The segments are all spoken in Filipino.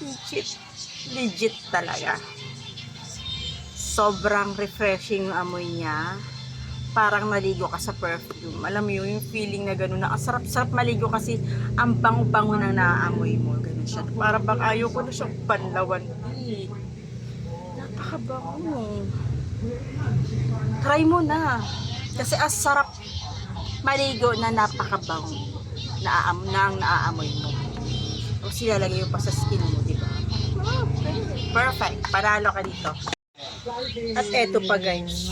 Legit, legit talaga. Sobrang refreshing yung amoy niya. Parang naligo ka sa perfume. Alam mo yun, yung feeling na gano'n na ang sarap-sarap maligo kasi ang bango-bango na naaamoy mo. Gano'n siya. Para bang ayaw ko na siyang panlawan. Napakabango. Try mo na. Kasi ang sarap maligo na napakabango. Naaamoy mo. Tapos silalagay yung pa sa skin mo, di ba? Perfect. Panalo ka dito. At eto pa guys,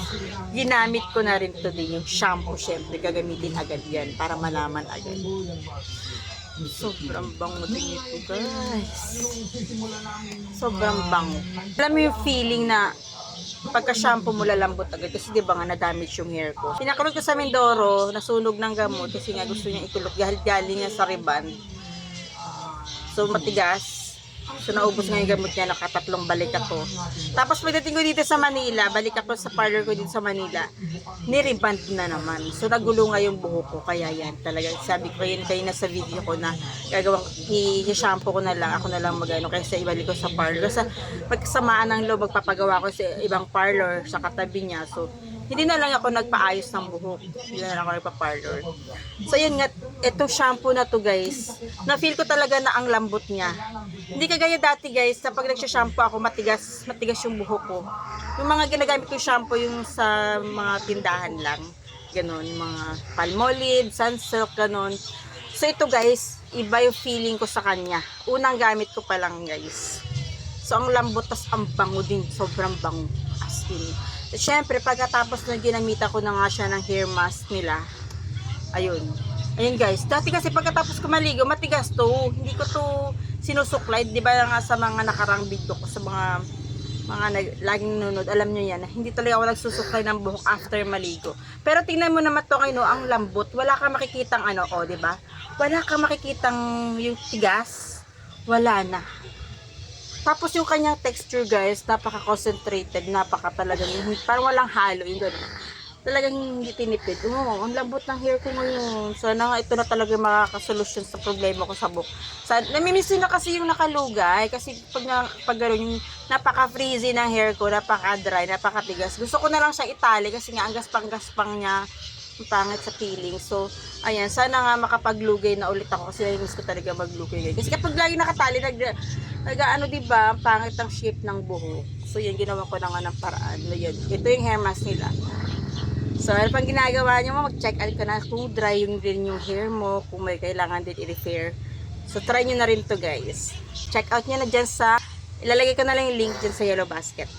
ginamit ko na rin today yung shampoo. Syempre gagamitin agad yan para malaman agad. Sobrang bango din ito guys. Sobrang bango. Alam mo yung feeling na pagka shampoo mo lalambot agad kasi di ba nga na-damage yung hair ko. Pinakulot ko sa Mindoro, nasunog ng gamot kasi nga gusto niya ikulot galing niya sa Riban. So matigas. So naubos nga yung gamot niya, nakatatlong balik ako. Tapos pagdating ko dito sa Manila, balik ako sa parlor ko dito sa Manila, niriband na naman. So nagulo nga yung buhok ko, kaya yan talaga. Sabi ko yun kayo na sa video ko na gagawang i-shampoo ko na lang, ako na lang magano kaysa ibalik ko sa parlor. Sa pagkasamaan ng loob, magpapagawa ko sa ibang parlor sa katabi niya. So hindi na lang ako nagpaayos ng buhok. Hindi na lang ako nagpa-parlor. So yun nga, itong shampoo na to guys, na-feel ko talaga na ang lambot niya. Hindi kagaya dati guys, na pag nagsha-shampoo ako, matigas yung buhok ko. Yung mga ginagamit ko shampoo, yung sa mga tindahan lang. Ganon, mga Palmolive, Sunsilk, ganon. So ito guys, iba yung feeling ko sa kanya. Unang gamit ko pa lang guys. So ang lambot, tas ang bango din, sobrang bango. As in. Siyempre, pagkatapos na ginamitan ko na nga siya ng hair mask nila, ayun guys, dati kasi pagkatapos ko maligo, matigas to, hindi ko to sinusuklay, di ba nga sa mga nakarang video ko, sa mga laging nunod, alam nyo yan, hindi talaga ako nagsusuklay ng buhok after maligo. Pero tingnan mo naman to kayo, no, ang lambot, wala kang makikitang ano, o, di ba? Wala kang makikitang yung tigas, wala na. Tapos yung kanyang texture guys, napaka-concentrated, talagang, parang walang halo, yung gano'n. Talagang hindi tinipid. Ang lambot ng hair ko ngayon. Sana nga ito na talaga makakasolusyon sa problema ko sa buhok. Namimiss na kasi yung nakalugay, kasi pag gano'n, yung napaka-freezy ng hair ko, napaka-dry, napaka-tigas. Gusto ko na lang siya itali kasi nga ang gaspang-gaspang niya, ang pangit sa feeling. So, ayan, sana nga makapaglugay na ulit ako kasi namiss ko talaga maglugay. Kasi kapag lagi nakatali, ano diba, pangit ang shape ng buhok. So, yan, ginawa ko na nga ng paraan. Ayan, ito yung hair mask nila. So, ano pang ginagawa nyo mo, mag-check out ka na kung dry yung hair mo, kung may kailangan din i-repair. So, try nyo na rin to guys. Check out nyo na dyan sa, ilalagay ko na lang yung link dyan sa yellow basket.